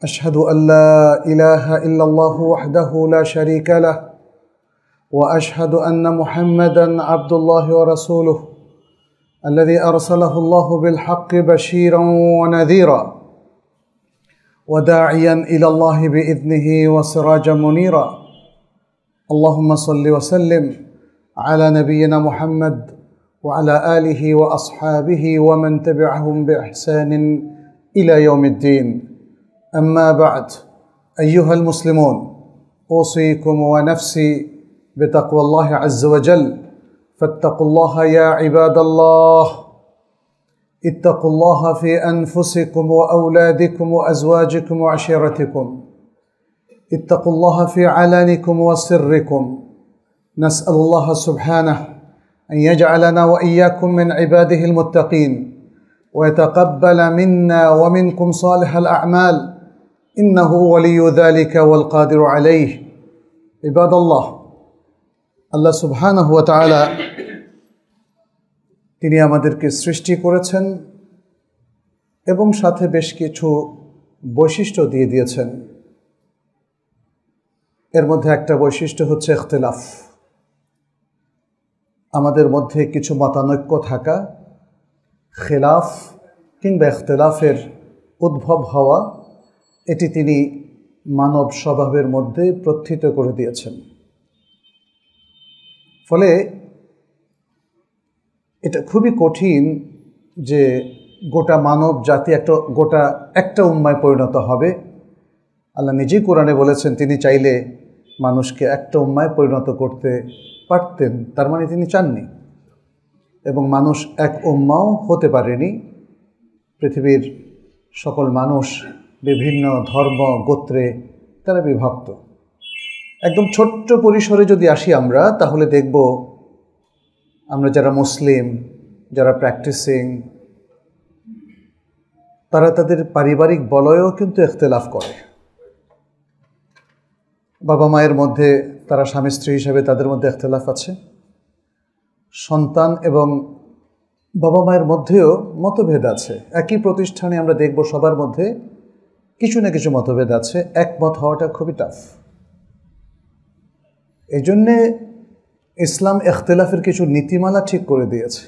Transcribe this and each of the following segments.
أشهد أن لا إله إلا الله وحده لا شريك له وأشهد أن محمدًا عبد الله ورسوله الذي أرسله الله بالحق بشيرًا ونذيرًا وداعيًا إلى الله بإذنه وسراجًا منيرًا. اللهم صل وسلم على نبينا محمد وعلى آله وأصحابه ومن تبعهم بإحسان إلى يوم الدين. أما بعد، أيها المسلمون، أوصيكم ونفسي بتقوى الله عز وجل، فاتقوا الله يا عباد الله. اتقوا الله في أنفسكم وأولادكم وأزواجكم وعشيرتكم. اتقوا الله في علانكم وسركم. نسأل الله سبحانه أن يجعلنا وإياكم من عباده المتقين ويتقبل منا ومنكم صالح الأعمال، إنه ولي ذلك والقادر عليه. عباد الله, আল্লাহ সুবহানাহু ওয়া তাআলা তিনি আমাদেরকে সৃষ্টি করেছেন এবং সাথে বেশ কিছু বৈশিষ্ট্য দিয়ে দিয়েছেন। এর মধ্যে একটা বৈশিষ্ট্য হচ্ছে ইখতিলাফ। আমাদের মধ্যে কিছু মতানৈক্য থাকা, খিলাফ কিংবা ইখতিলাফের উদ্ভব হওয়া, এটি তিনি মানব স্বভাবের মধ্যে প্রথিত করে দিয়েছেন। ফলে এটা খুবই কঠিন যে গোটা মানব জাতি একটা উম্মায় পরিণত হবে। আল্লাহ নিজেই কোরআনে বলেছেন তিনি চাইলে মানুষকে একটা উম্মায় পরিণত করতে পারতেন, তার মানে তিনি চাননি। এবং মানুষ এক উম্মাও হতে পারেনি। পৃথিবীর সকল মানুষ বিভিন্ন ধর্ম গোত্রে তারা বিভক্ত। একদম ছোট্ট পরিসরে যদি আসি আমরা, তাহলে দেখব আমরা যারা মুসলিম, যারা প্র্যাকটিসিং, তারা তাদের পারিবারিক বলয়েও কিন্তু ইখতিলাফ করে। বাবা মায়ের মধ্যে তারা স্বামী স্ত্রী হিসেবে তাদের মধ্যে ইখতিলাফ আছে। সন্তান এবং বাবা মায়ের মধ্যেও মতভেদ আছে। একই প্রতিষ্ঠানে আমরা দেখব সবার মধ্যে কিছু না কিছু মতভেদ আছে। একমত হওয়াটা খুবই টাফ। এই জন্যে ইসলাম ইখতিলাফের কিছু নীতিমালা ঠিক করে দিয়েছে,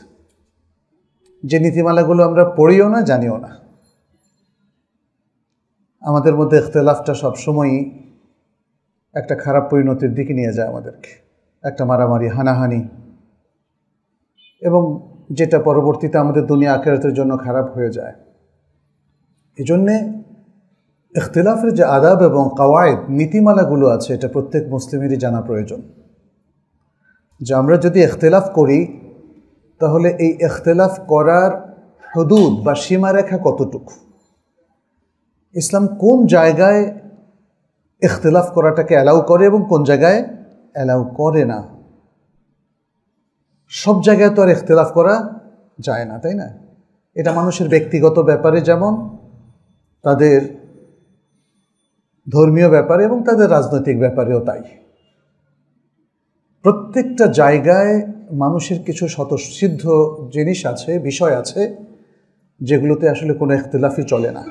যে নীতিমালাগুলো আমরা পড়িও না, জানিও না। আমাদের মধ্যে ইখতিলাফটা সবসময়ই একটা খারাপ পরিণতির দিকে নিয়ে যায় আমাদেরকে, একটা মারামারি, হানাহানি, এবং যেটা পরবর্তীতে আমাদের দুনিয়া আখিরাতের জন্য খারাপ হয়ে যায়। এই জন্যে ইখতিলাফের যে আদাব এবং কাওয়ায়েদ, নীতিমালাগুলো আছে, এটা প্রত্যেক মুসলিমেরই জানা প্রয়োজন। যে আমরা যদি ইখতিলাফ করি, তাহলে এই ইখতিলাফ করার হুদুদ বা সীমারেখা কতটুকু, ইসলাম কোন জায়গায় ইখতিলাফ করাটাকে অ্যালাউ করে এবং কোন জায়গায় অ্যালাউ করে না। সব জায়গায় তো আর ইখতিলাফ করা যায় না, তাই না? এটা মানুষের ব্যক্তিগত ব্যাপারে যেমন, তাদের ধর্মীয় ব্যাপারে এবং তাদের রাজনৈতিক ব্যাপারেও তাই। প্রত্যেকটা জায়গায় মানুষের কিছু স্বতঃসিদ্ধ জিনিস আছে, বিষয় আছে, যেগুলোতে আসলে কোনো ইখতিলাফই চলে না।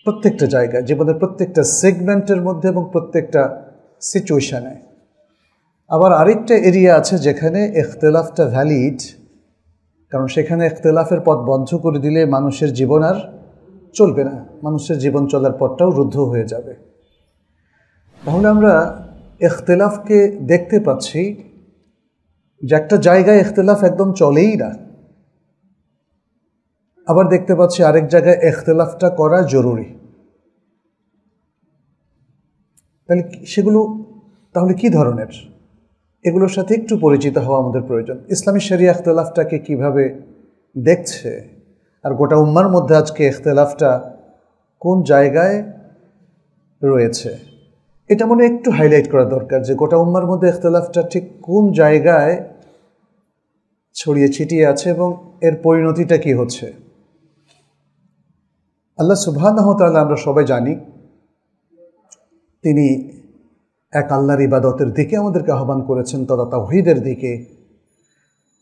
প্রত্যেকটা জায়গায়, জীবনের প্রত্যেকটা সেগমেন্টের মধ্যে এবং প্রত্যেকটা সিচুয়েশানে। আবার আরেকটা এরিয়া আছে যেখানে ইখতিলাফটা ভ্যালিড, কারণ সেখানে ইখতিলাফের পথ বন্ধ করে দিলে মানুষের জীবন আর চলবে না, মানুষের জীবন চলার পথটাও রুদ্ধ হয়ে যাবে। তাহলে আমরা ইখতিলাফকে দেখতে পাচ্ছি যে একটা জায়গায় ইখতিলাফ একদম চলেই না, আবার দেখতে পাচ্ছি আরেক জায়গায় ইখতিলাফটা করা জরুরি। তাহলে সেগুলো তাহলে কি ধরনের, এগুলোর সাথে একটু পরিচিত হওয়া আমাদের প্রয়োজন। ইসলামী শরিয়া ইখতিলাফটাকে কিভাবে দেখছে, আর গোটা উম্মার মধ্যে আজকে ইখতিলাফটা কোন জায়গায় রয়েছে, এটা মনে একটু হাইলাইট করা দরকার, যে গোটা উম্মার মধ্যে ইখতিলাফটা ঠিক কোন জায়গায় ছড়িয়ে ছিটিয়ে আছে এবং এর পরিণতিটা কি হচ্ছে। আল্লাহ সুবহানাহু ওয়া তাআলা, আমরা সবাই জানি, তিনি এক আল্লাহর ইবাদতের দিকে আমাদেরকে আহ্বান করেছেন, তথা তাওহীদের দিকে।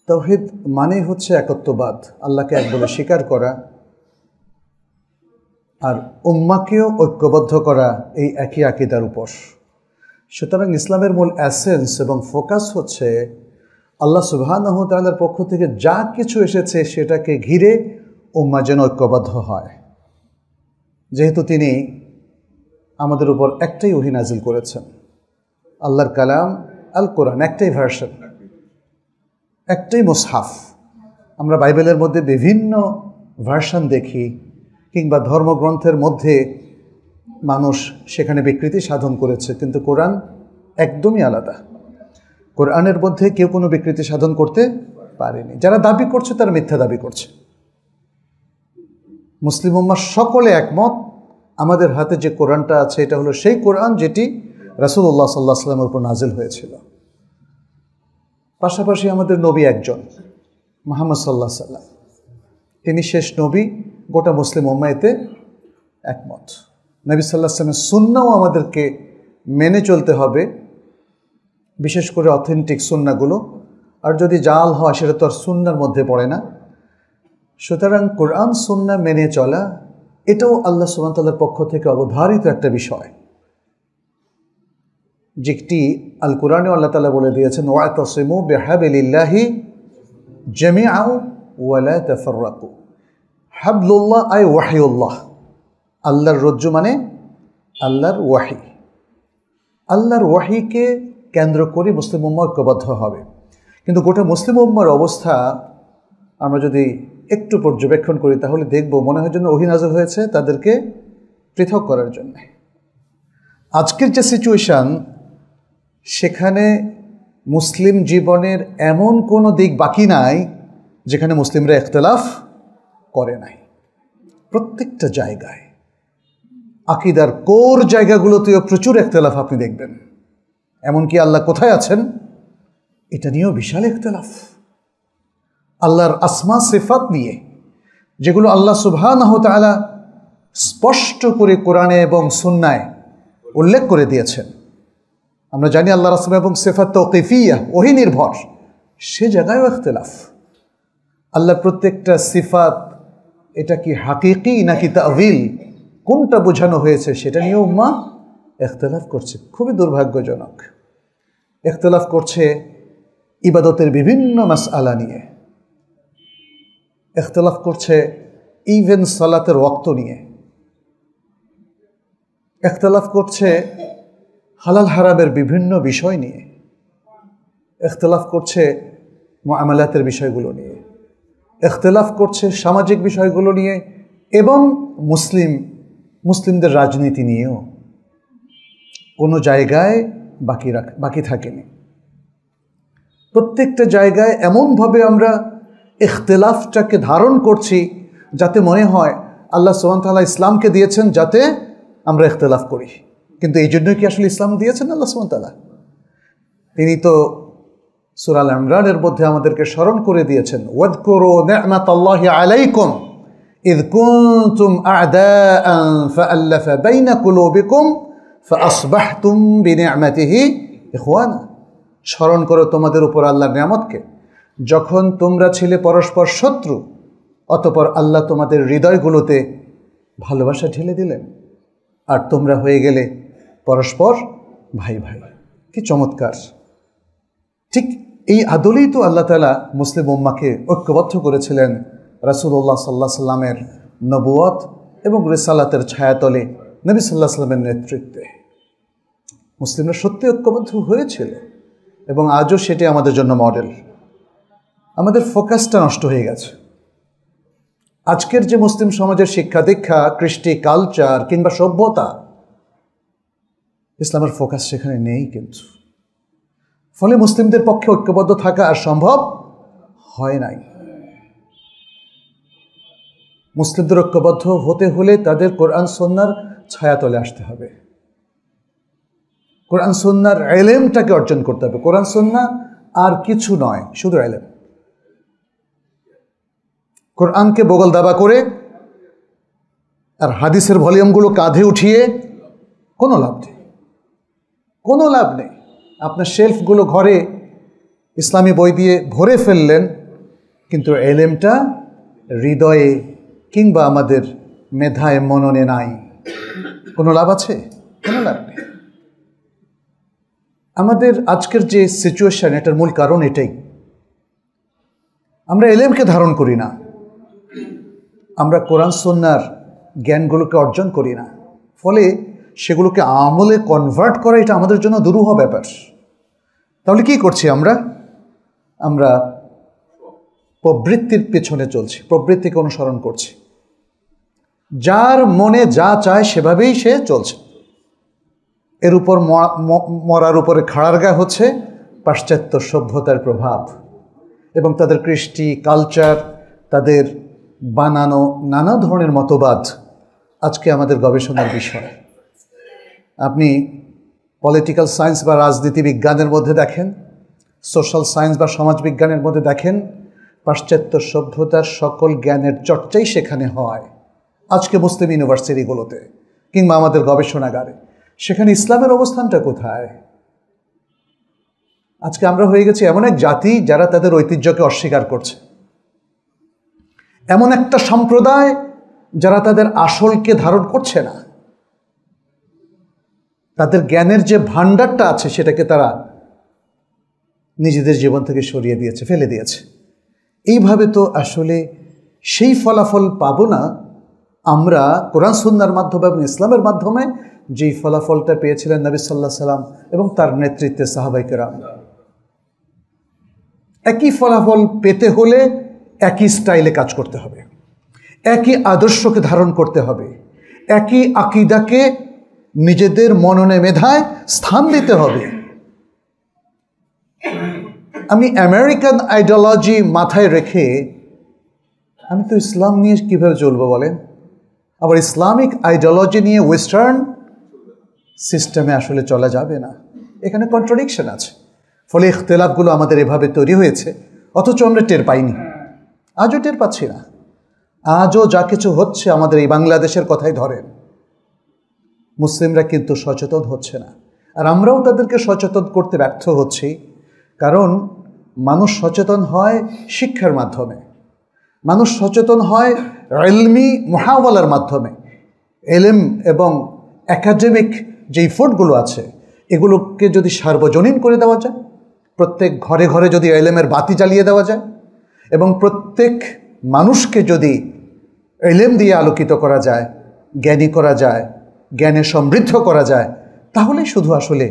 তাওহীদ মানে হচ্ছে একত্ববাদ, আল্লাহকে এক বলে স্বীকার করা। আর উম্মাকেও ঐক্যবদ্ধ করা এই একই আকীদার উপর। সুতরাং ইসলামের মূল এসেন্স এবং ফোকাস হচ্ছে আল্লাহ সুবহানাহু ওয়া তাআলার পক্ষ থেকে যা কিছু এসেছে সেটাকে ঘিরে উম্মাহ যেন ঐক্যবদ্ধ হয়। যেহেতু তিনি আমাদের উপর একটাই ওহী নাজিল করেছেন, আল্লাহর কালাম আল কোরআন, একটাই ভার্সন, একটাই মুসহাফ। আমরা বাইবেলের মধ্যে বিভিন্ন ভার্সন দেখি, কিংবা ধর্মগ্রন্থের মধ্যে মানুষ সেখানে বিকৃতি সাধন করেছে, কিন্তু কোরআন একদমই আলাদা। কোরআনের মধ্যে কেউ কোনো বিকৃতি সাধন করতে পারেনি। যারা দাবি করছে তারা মিথ্যা দাবি করছে। মুসলিম উম্মাহ সকলে একমত, আমাদের হাতে যে কোরআনটা আছে এটা হলো সেই কোরআন যেটি রাসূলুল্লাহ সাল্লাল্লাহু আলাইহি ওয়াসাল্লামের উপর নাজিল হয়েছিল। পাশাপাশি আমাদের নবী একজন, মুহাম্মদ সাল্লাল্লাহু আলাইহি ওয়াসাল্লাম, তিনি শেষ নবী। গোটা মুসলিম উম্মাহ এতে একমত। নবী সাল্লাল্লাহু আলাইহি ওয়াসাল্লামের সুন্নাহও আমাদেরকে মেনে চলতে হবে, বিশেষ করে অথেন্টিক সুন্নাহগুলো। আর যদি জাল হয় সেটা তো আর সুন্নাহর মধ্যে পড়ে না। সুতরাং কোরআন সুন্নাহ মেনে চলা এটাও আল্লাহ সুবহানাহু ওয়া তাআলার পক্ষ থেকে অবধারিত একটা বিষয়, যেটি আল কোরআনে আল্লাহ তাআলা বলে দিয়েছেন, ওয়াতাসিমু বিহাবিলিল্লাহি জামিআন ওয়া লা তাফাররাকু। হাবলুল্লাহ আই ওয়াহিউল্লাহ, আল্লাহর রজ্জু মানে আল্লাহর ওয়াহি। আল্লাহর ওয়াহিকে কেন্দ্র করে মুসলিম উম্মাহ ঐক্যবদ্ধ হবে। কিন্তু গোটা মুসলিম উম্মাহর অবস্থা আমরা যদি একটু পর্যবেক্ষণ করি তাহলে দেখব মনে হয় যেন ওহী নাযিল হয়েছে তাদেরকে পৃথক করার জন্য। আজকের যে সিচুয়েশান, সেখানে মুসলিম জীবনের এমন কোনো দিক বাকি নাই যেখানে মুসলিমরা ইখতিলাফ করে নাই। প্রত্যেকটা জায়গায়, আকীদার কোর জায়গাগুলোতেও প্রচুর ইখতিলাফ আপনি দেখবেন। এমনকি আল্লাহ কোথায় আছেন এটা নিয়েও বিশাল ইখতিলাফ। আল্লাহর আসমা সিফাত নিয়ে, যেগুলো আল্লাহ সুবহানাহু ওয়া তাআলা স্পষ্ট করে কোরআনে এবং সুন্নায় উল্লেখ করে দিয়েছেন। আমরা জানি আল্লাহর আসমা এবং সিফাত তাওকিফিয়া, ওহী নির্ভর, সে জায়গায়ও ইখতিলাফ। আল্লাহর প্রত্যেকটা সিফাত এটা কি হাকিকি নাকি তা'ওয়িল, কোনটা বোঝানো হয়েছে সেটা নিয়ে উম্মাহ ইখতিলাফ করছে। খুবই দুর্ভাগ্যজনক। ইখতিলাফ করছে ইবাদতের বিভিন্ন মাসআলা নিয়ে, ইখতিলাফ করছে ইভেন সালাতের ওয়াক্ত নিয়ে, ইখতিলাফ করছে হালাল হারামের বিভিন্ন বিষয় নিয়ে, ইখতিলাফ করছে মুআমালাতের বিষয়গুলো নিয়ে, ইখতিলাফ করছে সামাজিক বিষয়গুলো নিয়ে, এবং মুসলিমদের রাজনীতি নিয়েও কোনো জায়গায় বাকি থাকেনি। প্রত্যেকটা জায়গায় এমনভাবে আমরা ইখতিলাফটাকে ধারণ করছি যাতে মনে হয় আল্লাহ সুবহানাহু ওয়া তাআলা ইসলামকে দিয়েছেন যাতে আমরা ইখতিলাফ করি। কিন্তু এই জন্যই কি আসলে ইসলাম দিয়েছেন আল্লাহ সুবহানাহু ওয়া তাআলা? তিনি তো সূরা আল ইমরানের মধ্যে আমাদেরকে স্মরণ করে দিয়েছেন, ওয়াযকুরু নি'মাতাল্লাহি আলাইকুম ইয কুনতুম আ'দাআন ফাআল্লাফা বাইনা কুলুবিকুম ফাআসবাহতুম বিনি'মাতিহি ইখওয়ানা। স্মরণ করো তোমাদের উপর আল্লাহর নিয়ামতকে, যখন তোমরা ছিলে পরস্পর শত্রু, অতঃপর আল্লাহ তোমাদের হৃদয়গুলোতে ভালোবাসা ঢেলে দিলেন আর তোমরা হয়ে গেলে পরস্পর ভাই ভাই। কি চমৎকার! ঠিক এই আদলেই তো আল্লাহ তাআলা মুসলিম উম্মাহকে ঐক্যবদ্ধ করেছিলেন রাসূলুল্লাহ সাল্লাল্লাহু আলাইহি ওয়াসাল্লামের নবুয়ত এবং রিসালাতের ছায়াতলে নবী সাল্লাল্লাহু আলাইহি ওয়াসাল্লামের নেতৃত্বে। মুসলিমরা সত্যি ঐক্যবদ্ধ হয়েছিল এবং আজও সেটি আমাদের জন্য মডেল। আমাদের ফোকাসটা নষ্ট হয়ে গেছে। আজকের যে মুসলিম সমাজের শিক্ষা দীক্ষা, কৃষ্টি, কালচার কিংবা সভ্যতা, ইসলামের ফোকাস সেখানে নেই। কিন্তু ফলে মুসলিমদের পক্ষে ঐক্যবদ্ধ থাকা আর সম্ভব হয় নাই। মুসলিমদের ঐক্যবদ্ধ হতে হলে তাদের কোরআন সুন্নাহর ছায়াতলে আসতে হবে, কোরআন সুন্নাহর ইলমটাকে অর্জন করতে হবে। কোরআন সুন্নাহ আর কিছু নয়, শুধু ইলম। কোরআনকে বগল দাবা করে আর হাদিসের ভলিউমগুলো কাঁধে উঠিয়ে কোনো লাভ নেই, কোনো লাভ নেই। আপনার শেলফগুলো ঘরে ইসলামী বই দিয়ে ভরে ফেললেন, কিন্তু ইলমটা হৃদয়ে কিংবা আমাদের মেধায় মননে নাই, কোনো লাভ আছে? কোনো লাভ নেই। আমাদের আজকের যে সিচুয়েশন, এটার মূল কারণ এটাই, আমরা এলেমকে ধারণ করি না, আমরা কোরআন সুন্নাহর জ্ঞানগুলোকে অর্জন করি না, ফলে সেগুলোকে আমলে কনভার্ট করা এটা আমাদের জন্য দুরূহ ব্যাপার। তাহলে কি করছি আমরা? আমরা প্রবৃত্তির পেছনে চলছি, প্রবৃত্তিকে অনুসরণ করছি, যার মনে যা চায় সেভাবেই সে চলছে। এর উপর মরার উপরে খাড়ার গা হচ্ছে পাশ্চাত্য সভ্যতার প্রভাব এবং তাদের কৃষ্টি, কালচার, তাদের বানানো নানা ধরনের মতবাদ আজকে আমাদের গবেষণার বিষয়। আপনি পলিটিক্যাল সায়েন্স বা রাজনীতি বিজ্ঞানের মধ্যে দেখেন, সোশ্যাল সায়েন্স বা সমাজ বিজ্ঞানের মধ্যে দেখেন, পাশ্চাত্য সভ্যতার সকল জ্ঞানের চর্চাই সেখানে হয়। আজকে মুসলিম ইউনিভার্সিটিগুলোতে কিংবা আমাদের গবেষণাগারে, সেখানে ইসলামের অবস্থানটা কোথায়? আজকে আমরা হয়ে গেছি এমন এক জাতি যারা তাদের ঐতিহ্যকে অস্বীকার করছে, এমন একটা সম্প্রদায় যারা তাদের আসলকে ধারণ করছে না। তাদের জ্ঞানের যে ভাণ্ডারটা আছে সেটাকে তারা নিজেদের জীবন থেকে সরিয়ে দিয়েছে, ফেলে দিয়েছে। এইভাবে তো আসলে সেই ফলাফল পাবো না আমরা কোরআন সুন্নাহর মাধ্যমে এবং ইসলামের মাধ্যমে যেই ফলাফলটা পেয়েছিলেন নবী সাল্লাল্লাহু আলাইহি সাল্লাম এবং তার নেতৃত্বে সাহাবায়ে কেরাম। একই ফলাফল পেতে হলে একই স্টাইলে কাজ করতে হবে, একই আদর্শকে ধারণ করতে হবে, একই আকীদাকে নিজেদের মননে মেধায় স্থান দিতে হবে। আমি আমেরিকান আইডিওলজি মাথায় রেখে আমি তো ইসলাম নিয়ে কীভাবে চলবো বলেন? আবার ইসলামিক আইডিওলজি নিয়ে ওয়েস্টার্ন সিস্টেমে আসলে চলা যাবে না, এখানে কন্ট্রাডিকশন আছে। ফলে ইখতিলাফগুলো আমাদের এভাবে তৈরি হয়েছে, অথচ আমরা টের পাইনি, আজও টের পাচ্ছি না। আজও যা কিছু হচ্ছে আমাদের এই বাংলাদেশের কথাই ধরেন, মুসলিমরা কিন্তু সচেতন হচ্ছে না, আর আমরাও তাদেরকে সচেতন করতে ব্যর্থ হচ্ছি। কারণ মানুষ সচেতন হয় শিক্ষার মাধ্যমে, মানুষ সচেতন হয় ইলমি মুহাওয়ালার মাধ্যমে। এলেম এবং একাডেমিক যে ইফোর্টগুলো আছে এগুলোকে যদি সার্বজনীন করে দেওয়া যায়, প্রত্যেক ঘরে ঘরে যদি এলেমের বাতি জ্বালিয়ে দেওয়া যায় এবং প্রত্যেক মানুষকে যদি এলেম দিয়ে আলোকিত করা যায়, জ্ঞানী করা যায়, জ্ঞানে সমৃদ্ধ করা যায়, তাহলেই শুধু আসলে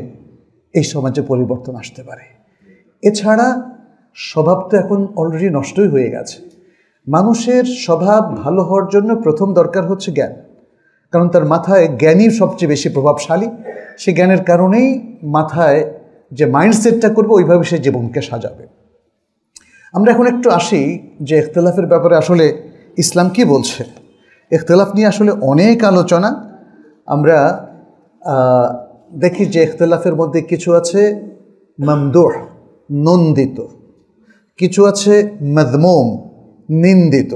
এই সমাজে পরিবর্তন আসতে পারে। এছাড়া স্বভাব তো এখন অলরেডি নষ্টই হয়ে গেছে। মানুষের স্বভাব ভালো হওয়ার জন্য প্রথম দরকার হচ্ছে জ্ঞান, কারণ তার মাথায় জ্ঞানই সবচেয়ে বেশি প্রভাবশালী। সে জ্ঞানের কারণেই মাথায় যে মাইন্ডসেটটা করবে ওইভাবে সে জীবনকে সাজাবে। আমরা এখন একটু আসি যে ইখতিলাফের ব্যাপারে আসলে ইসলাম কি বলছে। ইখতিলাফ নিয়ে আসলে অনেক আলোচনা। আমরা দেখি যে ইখতিলাফের মধ্যে কিছু আছে মামদুহ, নন্দিত, কিছু আছে মাযমুম, নিন্দিত।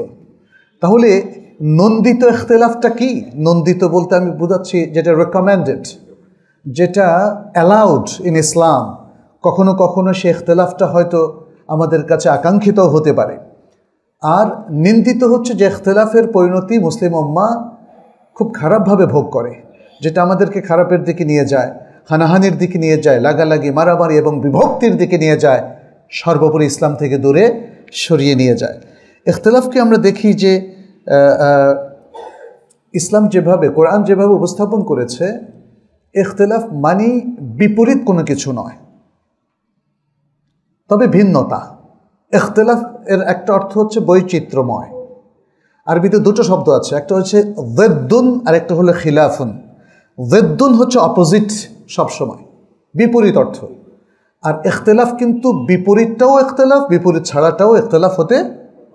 তাহলে নন্দিত ইখতিলাফটা কি? নন্দিত বলতে আমি বোঝাচ্ছি যেটা রেকমেন্ডেড, যেটা অ্যালাউড ইন ইসলাম। কখনো কখনো সে ইখতিলাফটা হয়তো আমাদের কাছে আকাঙ্ক্ষিত হতে পারে। আর নিন্দিত হচ্ছে যে ইখতিলাফের পরিণতি মুসলিম উম্মাহ খুব খারাপভাবে ভোগ করে, যেটা আমাদেরকে খারাপের দিকে নিয়ে যায়, হানাহানির দিকে নিয়ে যায়, লাগালাগি, মারামারি এবং বিভক্তির দিকে নিয়ে যায়, সর্বোপরি ইসলাম থেকে দূরে সরিয়ে নিয়ে যায়। ইখতিলাফকে আমরা দেখি যে ইসলাম যেভাবে, কোরআন যেভাবে উপস্থাপন করেছে, ইখতিলাফ মানে বিপরীত কোনো কিছু নয়, তবে ভিন্নতা। ইখতিলাফ এর একটা অর্থ হচ্ছে বৈচিত্র্যময়। আরবিতে দুটো শব্দ আছে, একটা হচ্ছে যিদ্দুন আর একটা হলো খিলাফুন। যিদ্দুন হচ্ছে অপোজিট, সবসময় বিপরীত অর্থ। আর ইখতিলাফ কিন্তু বিপরীতটাও ইখতিলাফ, বিপরীত ছাড়াটাও ইখতিলাফ হতে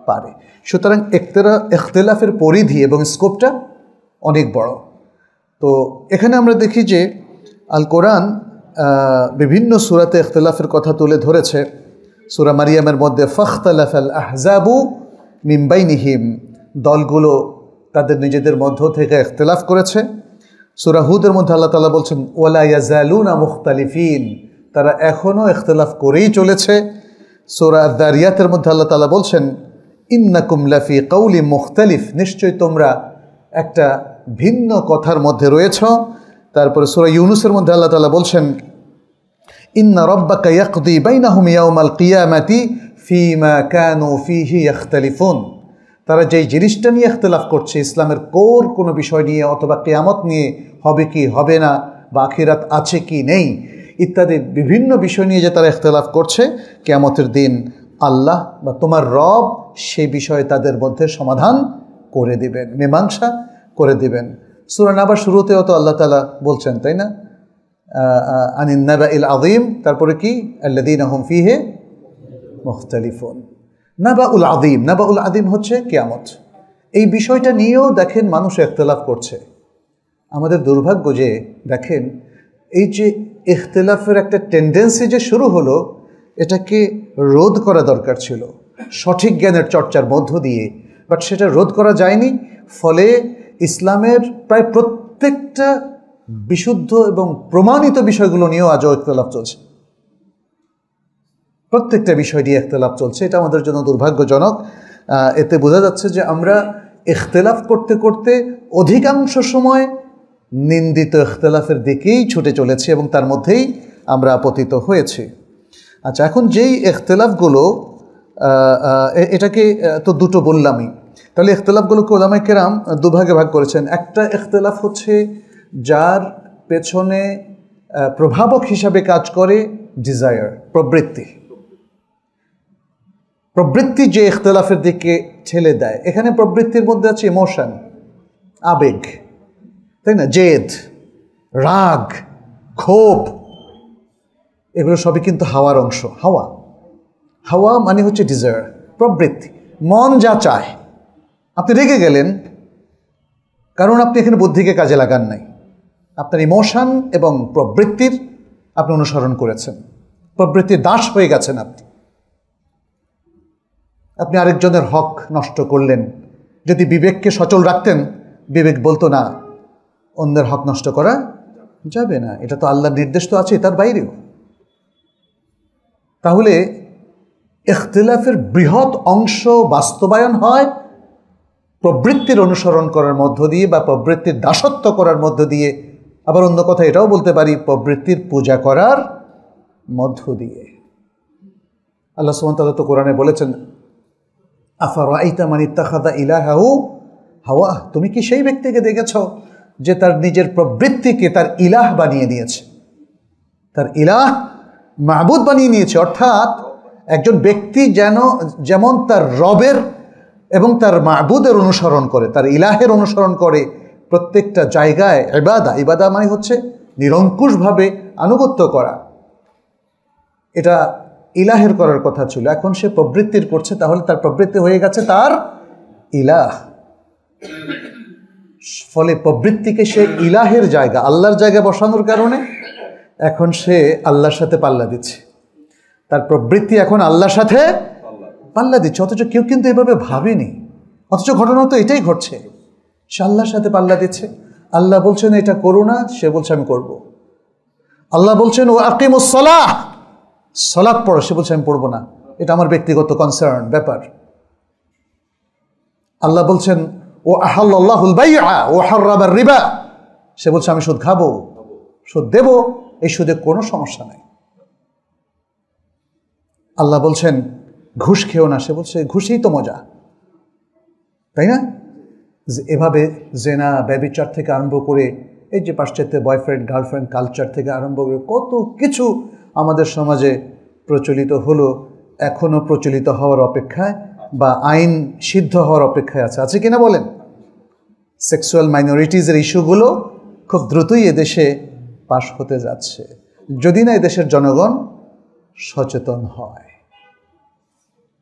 পারে। সুতরাং ইখতিলাফের পরিধি এবং স্কোপটা অনেক বড়। তো এখানে আমরা দেখি যে আল কোরআন বিভিন্ন সূরাতে ইখতিলাফের কথা তুলে ধরেছে। সূরা মারিয়ামের মধ্যে ফাখতালাফাল আহজাবু মিন বাইনিহিম, দলগুলো তাদের নিজেদের মধ্য থেকে ইখতিলাফ করেছে। সূরা হুদের মধ্যে আল্লাহ তাআলা বলছেন ওয়ালা ইয়াজালুনা মুখতালিফিন, তারা এখনও ইখতিলাফ করেই চলেছে। সূরা আয-যারিয়াতের মধ্যে আল্লাহ তাআলা বলছেন ইন্নাকুম লাফি কাউলি মুখতালিফ, নিশ্চয়ই তোমরা একটা ভিন্ন কথার মধ্যে রয়েছ। তারপরে সূরা ইউনুসের মধ্যে আল্লাহ তাআলা বলছেন, ইন্না রাব্বাকা ইয়াকদি বাইনাহুম ইয়াওমাল কিয়ামাতি ফীমা কানু ফীহি ইখতালিফুন। তারা যেই জিনিসটা নিয়ে ইখতিলাফ করছে, ইসলামের কোর কোনো বিষয় নিয়ে অথবা কিয়ামত নিয়ে, হবে কি হবে না, বা আখিরাত আছে কি নেই ইত্যাদি বিভিন্ন বিষয় নিয়ে যে তারা ইখতিলাফ করছে, কিয়ামতের দিন আল্লাহ বা তোমার রব সেই বিষয়ে তাদের মধ্যে সমাধান করে দিবেন, মীমাংসা করে দিবেন। সূরা নাবার শুরুতেও তো আল্লাহ তাআলা বলছেন, তাই না, আনিন নাবাইল আযীম, তারপরে কি, আল্লাযীনা হুম ফীহি মুখতালিফুন। নাবাউল আযীম, নাবাউল আযীম হচ্ছে কিয়ামত। এই বিষয়টা নিয়েও দেখেন মানুষ ইখতিলাফ করছে। আমাদের দুর্ভাগ্য যে দেখেন এই যে ইখতিলাফের একটা টেন্ডেন্সি যে শুরু হলো, এটাকে রোধ করা দরকার ছিল সঠিক জ্ঞানের চর্চার মধ্য দিয়ে, বাট সেটা রোধ করা যায়নি। ফলে ইসলামের প্রায় প্রত্যেকটা বিশুদ্ধ এবং প্রমাণিত বিষয়গুলো নিয়েও আজও ইখতিলাফ চলছে। প্রত্যেকটা বিষয় নিয়ে ইখতিলাফ চলছে। এটা আমাদের জন্য দুর্ভাগ্যজনক। এতে বোঝা যাচ্ছে যে আমরা ইখতিলাফ করতে করতে অধিকাংশ সময় নিন্দিত ইখতিলাফের দিকেই ছুটে চলেছি এবং তার মধ্যেই আমরা পতিত হয়েছি। আচ্ছা, এখন যেই ইখতিলাফগুলো, এটাকে তো দুটো বললামই, তাহলে ইখতিলাফগুলোকে উলামায়ে কেরাম দুভাগে ভাগ করেছেন। একটা ইখতিলাফ হচ্ছে যার পেছনে প্রভাবক হিসাবে কাজ করে ডিজায়ার, প্রবৃত্তি। প্রবৃত্তি যে ইখতিলাফের দিকে ঠেলে দেয়, এখানে প্রবৃত্তির মধ্যে আছে ইমোশন, আবেগ, তাই না, জেদ, রাগ, ক্ষোভ, এগুলো সবই কিন্তু হাওয়ার অংশ। হাওয়া, হাওয়া মানে হচ্ছে ডিজায়ার, প্রবৃত্তি, মন যা চায়। আপনি রেগে গেলেন কারণ আপনি এখানে বুদ্ধিকে কাজে লাগান নাই, আপনার ইমোশন এবং প্রবৃত্তির আপনি অনুসরণ করেছেন, প্রবৃত্তির দাস হয়ে গেছেন আপনি। আপনি আরেকজনের হক নষ্ট করলেন। যদি বিবেককে সচল রাখতেন, বিবেক বলতো না, অন্যের হক নষ্ট করা যাবে না, এটা তো আল্লাহর নির্দেশ তো আছে, তার বাইরেও। তাহলে ইখতিলাফের বৃহৎ অংশ বাস্তবায়ন হয় প্রবৃত্তির অনুসরণ করার মধ্য দিয়ে বা প্রবৃত্তির দাসত্ব করার মধ্য দিয়ে। আবার অন্য কথা এটাও বলতে পারি, প্রবৃত্তির পূজা করার মধ্য দিয়ে। আল্লাহ সুবহানাহু ওয়া তাআলা তো কোরআনে বলেছেন, আফারাআইতা মান ইত্তাখাযা ইলাহাহু হাওয়া, তুমি কি সেই ব্যক্তিকে দেখেছ যে তার নিজের প্রবৃত্তিকে তার ইলাহ বানিয়ে নিয়েছে, তার ইলাহ মাবুদ বানিয়ে নিয়েছে। অর্থাৎ একজন ব্যক্তি যেমন তার রবের এবং তার মাবুদের অনুসরণ করে, তার ইলাহের অনুসরণ করে প্রত্যেকটা জায়গায়। ইবাদা মানে হচ্ছে নিরঙ্কুশভাবে আনুগত্য করা, এটা ইলাহের করার কথা ছিল, এখন সে প্রবৃত্তির করছে, তাহলে তার প্রবৃত্তি হয়ে গেছে তার ইলাহ। ফলে প্রবৃত্তিকে সে ইলাহের জায়গা, আল্লাহর জায়গায় বসানোর কারণে এখন সে আল্লাহর সাথে পাল্লা দিচ্ছে। তার প্রবৃত্তি এখন আল্লাহর সাথে পাল্লা দিচ্ছে, অথচ কেউ কিন্তু এভাবে ভাবেনি। অথচ ঘটনা তো এটাই ঘটছে, সে আল্লাহর সাথে পাল্লা দিচ্ছে। আল্লাহ বলছেন এটা করো না, সে বলছে আমি করব। আল্লাহ বলছেন ও আকিমুস সালাহ, সালাত পড়ো, সে বলছে আমি পড়বো না, এটা আমার ব্যক্তিগত কনসার্ন, ব্যাপার। আল্লাহ বলছেন ও আহাল্লাহুল বাইআ ওয়া হাররামার রিবা, সে বলছে আমি সুদ খাবো, সুদ দেব, এই সুদে কোনো সমস্যা নাই। আল্লাহ বলছেন ঘুষ খেও না, সে বলছে ঘুষই তো মজা, তাই না? এভাবে জেনা, ব্যভিচার থেকে আরম্ভ করে এই যে পাশ্চাত্যের বয়ফ্রেন্ড গার্লফ্রেন্ড কালচার থেকে আরম্ভ করে কত কিছু আমাদের সমাজে প্রচলিত হলো, এখনও প্রচলিত হওয়ার অপেক্ষায় বা আইন সিদ্ধ হওয়ার অপেক্ষায় আছে কিনা বলেন? সেক্সুয়াল মাইনরিটিজের ইস্যুগুলো খুব দ্রুতই এদেশে পাশ হতে যাচ্ছে, যদি না এদেশের জনগণ সচেতন হয়।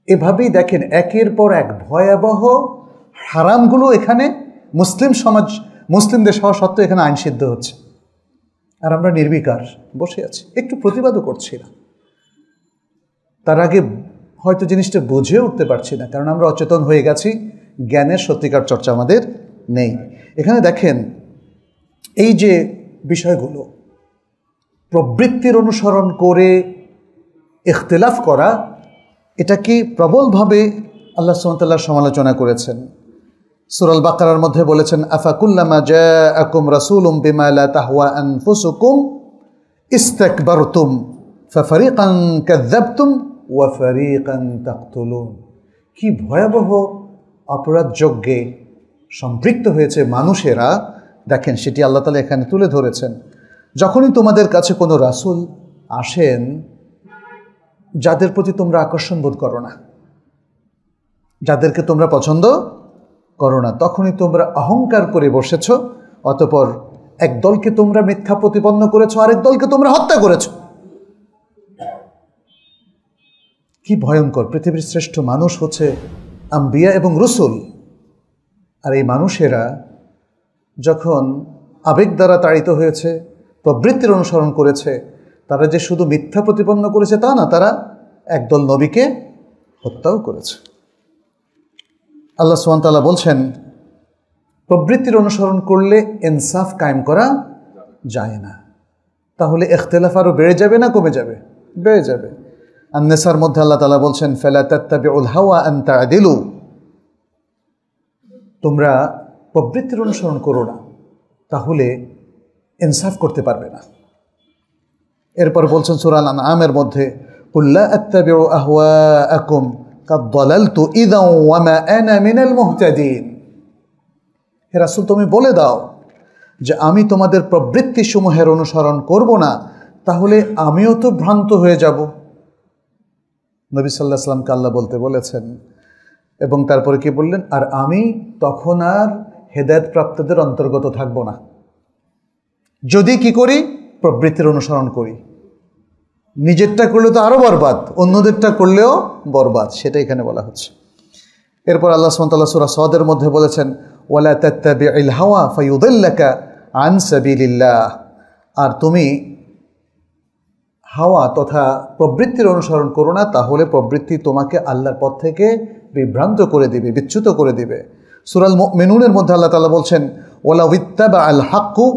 এভাবেই দেখেন একের পর এক ভয়াবহ হারামগুলো এখানে মুসলিম সমাজ, মুসলিম দেশ হওয়া সত্ত্বেও এখানে আইন সিদ্ধ হচ্ছে, আর আমরা নির্বিকার বসে আছি, একটু প্রতিবাদও করছি না। তার আগে হয়তো জিনিসটা বুঝে উঠতে পারছি না, কারণ আমরা অচেতন হয়ে গেছি, জ্ঞানের সত্যিকার চর্চা আমাদের নেই। এখানে দেখেন এই যে বিষয়গুলো, প্রবৃত্তির অনুসরণ করে ইখতিলাফ করা, এটা কি প্রবলভাবে আল্লাহ সুবহানাহু ওয়া তাআলা সমালোচনা করেছেন। সূরা আল বাকারার মধ্যে বলেছেন, আফাকুল্লামা জাআকুম রাসূলুম বিমা লা তাহওয়া আনফুসুকুম ইস্তাকবারতুম ফাফারিকান কাযযাবতুম ওয়া ফারিকান তাকতুলুন। কি ভয়াবহ অপরাধ যজ্ঞে সম্পৃক্ত হয়েছে মানুষেরা, দেখেন সেটি আল্লাহ তাআলা এখানে তুলে ধরেছেন। যখনই তোমাদের কাছে কোনো রাসূল আসেন যাদের প্রতি তোমরা আকর্ষণ বোধ করো না, যাদেরকে তোমরা পছন্দ করো না, তখনই তোমরা অহংকার করে বসেছ, অতঃপর এক দলকে তোমরা মিথ্যা প্রতিপন্ন করেছ, আরেক দলকে তোমরা হত্যা করেছ। কি ভয়ঙ্কর! পৃথিবীর শ্রেষ্ঠ মানুষ হচ্ছে আম্বিয়া এবং রসুল, আর এই মানুষেরা যখন আবেগ দ্বারা তাড়িত হয়েছে, প্রবৃত্তির অনুসরণ করেছে, তারা যে শুধু মিথ্যা প্রতিপন্ন করেছে তা না, তারা একদল নবীকে হত্যাও করেছে। আল্লাহ সুবহানাহু ওয়া তাআলা বলছেন, প্রবৃত্তির অনুসরণ করলে ইনসাফ কায়েম করা যায় না, তাহলে ইখতিলাফ আরও বেড়ে যাবে না কমে যাবে? বেড়ে যাবে। আন-নিসার মধ্যে আল্লাহ তাআলা বলছেন, ফালা তাত্তাবিউল হাওয়া আন তা'দিলু, তোমরা প্রবৃত্তির অনুসরণ করো না, তাহলে ইনসাফ করতে পারবে না। এরপর বলছেন সূরা আল-আনআমের মধ্যে, কুল লা আত্তাবিউ আহওয়াআকুম কাদ দালালতু ইযা ওয়া মা আনা মিনাল মুহতাদিন। হে রাসূল, তুমি বলে দাও যে আমি তোমাদের প্রবৃত্তিসমূহের অনুসরণ করব না, তাহলে আমিও তো ভ্রান্ত হয়ে যাব। নবী সাল্লাল্লাহু আলাইহি ওয়াসাল্লামকে আল্লাহ বলতে বলেছেন, এবং তারপরে কি বললেন, আর আমি তখন আর হেদায়েতপ্রাপ্তদের অন্তর্গত থাকব না যদি কি করি, প্রবৃত্তির অনুসরণ করি। নিজেরটা করলে তো আরও বরবাদ, অন্যদেরটা করলেও বরবাদ, সেটা এখানে বলা হচ্ছে। এরপর আল্লাহ সুবহানাহু ওয়া তাআলা সূরা সাদের মধ্যে বলেছেন, ওয়ালা তাত্তাবি'ল হাওয়া ফায়ুদিল্লাকা আন সাবিলিল্লাহ, আর তুমি হাওয়া তথা প্রবৃত্তির অনুসরণ করো না, তাহলে প্রবৃত্তি তোমাকে আল্লাহর পথ থেকে বিভ্রান্ত করে দিবে, বিচ্যুত করে দিবে। সূরা আল মুমিনুনের মধ্যে আল্লাহ তাআলা বলছেন, ওয়ালা ইত্তাবা'আল হাক্কু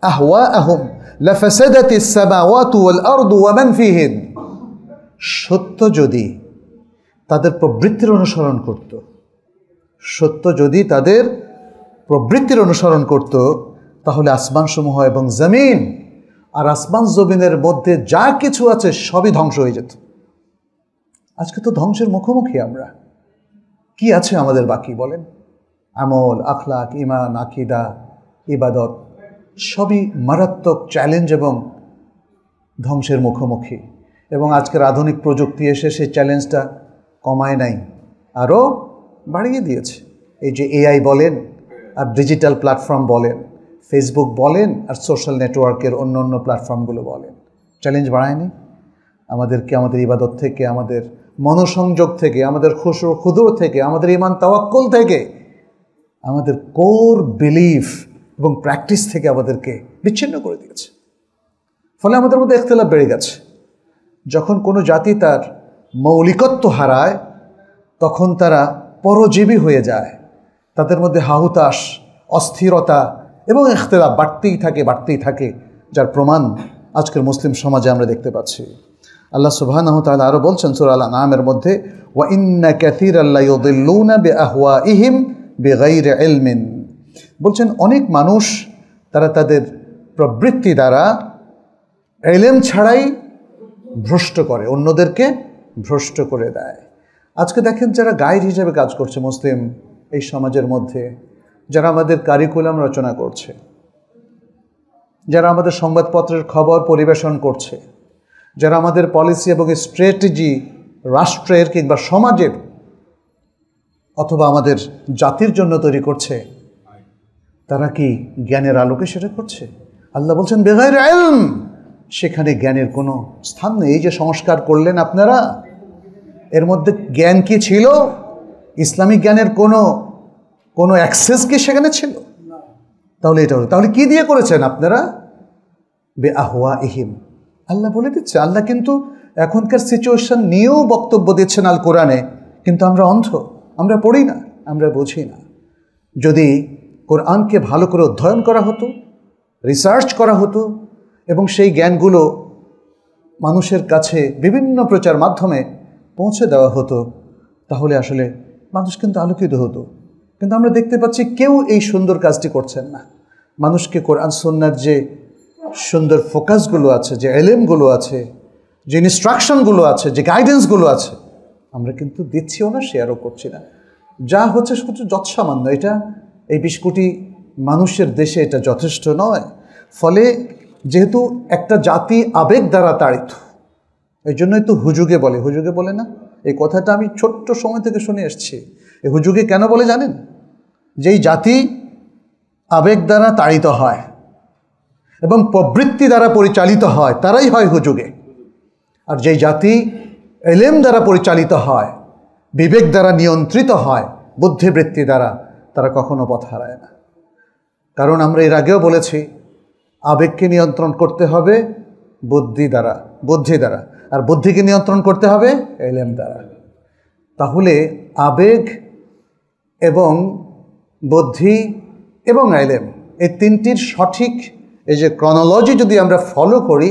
আহওয়াআহুম লাফাসাদাতিস সামাওয়াতু ওয়াল আরদু ওয়া মান ফিহিন। সত্য যদি তাদের প্রবৃত্তির অনুসরণ করত, সত্য যদি তাদের প্রবৃত্তির অনুসরণ করত, তাহলে আসমানসমূহ এবং জমিন আর আসমান জমিনের মধ্যে যা কিছু আছে সবই ধ্বংস হয়ে যেত। আজকে তো ধ্বংসের মুখোমুখি আমরা। কি আছে আমাদের বাকি বলেন? আমল, আখলাক, ঈমান, আকীদা, ইবাদত সবই মারাত্মক চ্যালেঞ্জ এবং ধ্বংসের মুখোমুখি। এবং আজকের আধুনিক প্রযুক্তি এসে সেই চ্যালেঞ্জটা কমায় নাই, আরও বাড়িয়ে দিয়েছে। এই যে এআই বলেন আর ডিজিটাল প্ল্যাটফর্ম বলেন, ফেসবুক বলেন আর সোশ্যাল নেটওয়ার্কের অন্য অন্য প্ল্যাটফর্মগুলো বলেন, চ্যালেঞ্জ বাড়ায়নি আমাদেরকে? আমাদের ইবাদত থেকে, আমাদের মনোসংযোগ থেকে, আমাদের খুশু খুদুর থেকে, আমাদের ঈমান তাওয়াক্কুল থেকে, আমাদের কোর বিলিফ এবং প্র্যাকটিস থেকে আমাদেরকে বিচ্ছিন্ন করে দিয়েছে। ফলে আমাদের মধ্যে ইখতিলাফ বেড়ে গেছে। যখন কোনো জাতি তার মৌলিকত্ব হারায়, তখন তারা পরজীবী হয়ে যায়, তাদের মধ্যে হাহুতাশ, অস্থিরতা এবং ইখতিলাফ বাড়তেই থাকে, যার প্রমাণ আজকের মুসলিম সমাজে আমরা দেখতে পাচ্ছি। আল্লাহ সুবহানাহু ওয়া তাআলা আরও বলছেন সূরা আল-আনআমের মধ্যে, ওয়া ইন্না কাসীরাল লা ইউদিল্লুনা বিআহওয়াইহিম বিগাইরি ইলমিন। বলছেন অনেক মানুষ তারা তাদের প্রবৃত্তি দ্বারা ইলম ছাড়াই ভ্রষ্ট করে, অন্যদেরকে ভ্রষ্ট করে দেয়। আজকে দেখেন যারা গাইড হিসেবে কাজ করছে মুসলিম এই সমাজের মধ্যে, যারা আমাদের কারিকুলাম রচনা করছে, যারা আমাদের সংবাদপত্রের খবর পরিবেশন করছে, যারা আমাদের পলিসি এবং স্ট্র্যাটেজি রাষ্ট্রের কিংবা সমাজের অথবা আমাদের জাতির জন্য তৈরি করছে, তারা কি জ্ঞানের আলোকে সেটা করছে? আল্লাহ বলছেন বেগাইরে ইলম, সেখানে জ্ঞানের কোনো স্থান নেই। এই যে সংস্কার করলেন আপনারা, এর মধ্যে জ্ঞান কি ছিল? ইসলামিক জ্ঞানের কোনো অ্যাক্সেস কি সেখানে ছিল? তাহলে এটা হলো, তাহলে কি দিয়ে করেছেন আপনারা? বিআহওয়াইহিম। আল্লাহ বলে দিচ্ছে। আল্লাহ কিন্তু এখনকার সিচুয়েশন নিয়েও বক্তব্য দিচ্ছেন আল কোরআনে, কিন্তু আমরা অন্ধ, আমরা পড়ি না, আমরা বুঝি না। যদি কোরআনকে ভালো করে অধ্যয়ন করা হতো, রিসার্চ করা হতো এবং সেই জ্ঞানগুলো মানুষের কাছে বিভিন্ন প্রচার মাধ্যমে পৌঁছে দেওয়া হতো, তাহলে আসলে মানুষ কিন্তু আলোকিত হতো। কিন্তু আমরা দেখতে পাচ্ছি কেউ এই সুন্দর কাজটি করছেন না। মানুষকে কোরআন সুন্নাহর যে সুন্দর ফোকাসগুলো আছে, যে এলেমগুলো আছে, যে ইনস্ট্রাকশনগুলো আছে, যে গাইডেন্সগুলো আছে, আমরা কিন্তু দিচ্ছিও না, শেয়ারও করছি না। যা হচ্ছে শুধু যৎসামান্য। এটা এই 20 কোটি মানুষের দেশে এটা যথেষ্ট নয়। ফলে যেহেতু একটা জাতি আবেগ দ্বারা তাড়িত, এই জন্যই তো হুজুগে বলে। হুজুগে বলে না, এই কথাটা আমি ছোট্ট সময় থেকে শুনে এসেছি। এই হুজুগে কেন বলে জানেন? যেই জাতি আবেগ দ্বারা তাড়িত হয় এবং প্রবৃত্তি দ্বারা পরিচালিত হয় তারাই হয় হুজুগে। আর যেই জাতি এলেম দ্বারা পরিচালিত হয়, বিবেক দ্বারা নিয়ন্ত্রিত হয়, বুদ্ধিবৃত্তি দ্বারা, তারা কখনো পথ হারায় না। কারণ আমরা এর আগেও বলেছি, আবেগকে নিয়ন্ত্রণ করতে হবে বুদ্ধি দ্বারা, আর বুদ্ধিকে নিয়ন্ত্রণ করতে হবে এলেম দ্বারা। তাহলে আবেগ এবং বুদ্ধি এবং এলেম, এই তিনটির সঠিক এই যে ক্রনোলজি যদি আমরা ফলো করি,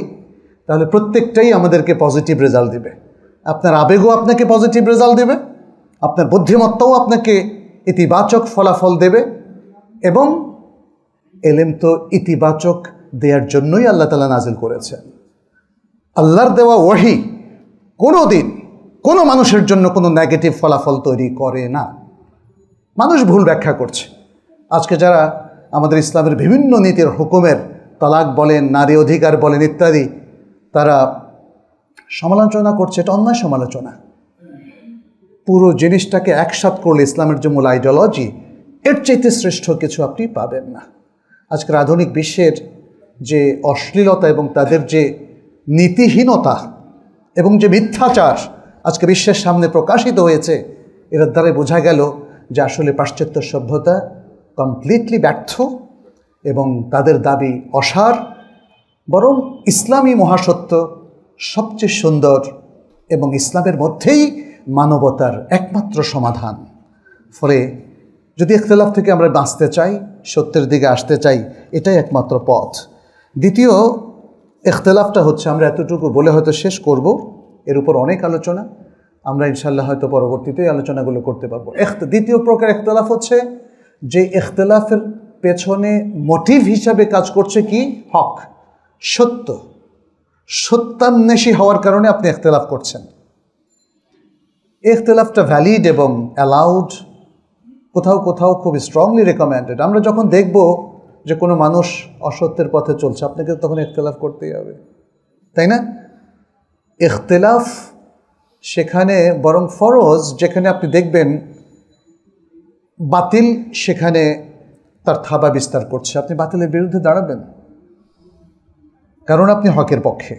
তাহলে প্রত্যেকটাই আমাদেরকে পজিটিভ রেজাল্ট দেবে। আপনার আবেগও আপনাকে পজিটিভ রেজাল্ট দেবে, আপনার বুদ্ধিমত্তাও আপনাকে ইতিবাচক ফলাফল দেবে, এবং এলেম তো ইতিবাচক দেওয়ার জন্যই আল্লাহ তাআলা নাজিল করেছেন। আল্লাহর দেওয়া ওয়াহি কোনো দিন কোনো মানুষের জন্য কোনো নেগেটিভ ফলাফল তৈরি করে না। মানুষ ভুল ব্যাখ্যা করছে। আজকে যারা আমাদের ইসলামের বিভিন্ন নীতির হুকুমের, তালাক বলেন, নারী অধিকার বলেন ইত্যাদি, তারা সমালোচনা করছে, এটা অন্যায় সমালোচনা। পুরো জিনিসটাকে একসাথ করলে ইসলামের যে মূল আইডিওলজি, এর চাইতে শ্রেষ্ঠ কিছু আপনি পাবেন না। আজকের আধুনিক বিশ্বের যে অশ্লীলতা এবং তাদের যে নীতিহীনতা এবং যে মিথ্যাচার আজকে বিশ্বের সামনে প্রকাশিত হয়েছে, এর দ্বারা বোঝা গেল যে আসলে পাশ্চাত্য সভ্যতা কমপ্লিটলি ব্যর্থ এবং তাদের দাবি অসার। বরং ইসলামী মহাসত্য সবচেয়ে সুন্দর এবং ইসলামের মধ্যেই মানবতার একমাত্র সমাধান। ফলে যদি ইখতিলাফ থেকে আমরা বাঁচতে চাই, সত্যের দিকে আসতে চাই, এটাই একমাত্র পথ। দ্বিতীয় ইখতিলাফটা হচ্ছে, আমরা এতটুকু বলে হয়তো শেষ করব, এর উপর অনেক আলোচনা, আমরা ইনশাআল্লাহ হয়তো পরবর্তীতে আলোচনাগুলো করতে পারবো। দ্বিতীয় প্রকার ইখতিলাফ হচ্ছে যে ইখতিলাফের পেছনে মোটিভ হিসাবে কাজ করছে কি? হক, সত্য, সত্যান্বেষী হওয়ার কারণে আপনি ইখতিলাফ করছেন। ইখতিলাফটা ভ্যালিড এবং অ্যালাউড, কোথাও কোথাও খুব স্ট্রংলি রেকমেন্ডেড। আমরা যখন দেখব যে কোনো মানুষ অসত্যের পথে চলছে, আপনাকে তখন ইখতিলাফ করতেই হবে, তাই না? ইখতিলাফ সেখানে বরং ফরজ, যেখানে আপনি দেখবেন বাতিল সেখানে তার থাবা বিস্তার করছে, আপনি বাতিলের বিরুদ্ধে দাঁড়াবেন, কারণ আপনি হকের পক্ষে।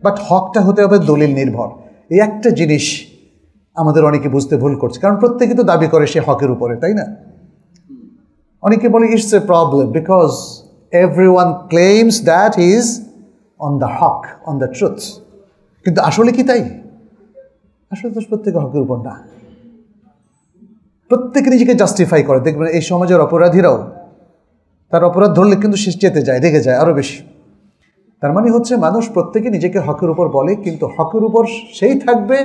বাট হকটা হতে হবে দলিল নির্ভর। এই একটা জিনিস আমাদের অনেকে বুঝতে ভুল করছে, কারণ প্রত্যেকে তো দাবি করে সে হকের উপরে, তাই না? অনেকে বলে it's a problem because everyone claims that he is on the হক, অন দ্য ট্রুথ। কিন্তু আসলে কি তাই? আসলে তো প্রত্যেকে হকের উপর না। প্রত্যেকে নিজেকে জাস্টিফাই করে। দেখবেন এই সমাজের অপরাধীরাও তার অপরাধ ধরলে কিন্তু সে চেতে যায়, রেগে যায় আরও বেশি। তার মানে হচ্ছে মানুষ প্রত্যেকে নিজেকে হকের উপর বলে, কিন্তু হকের উপর সেই থাকবে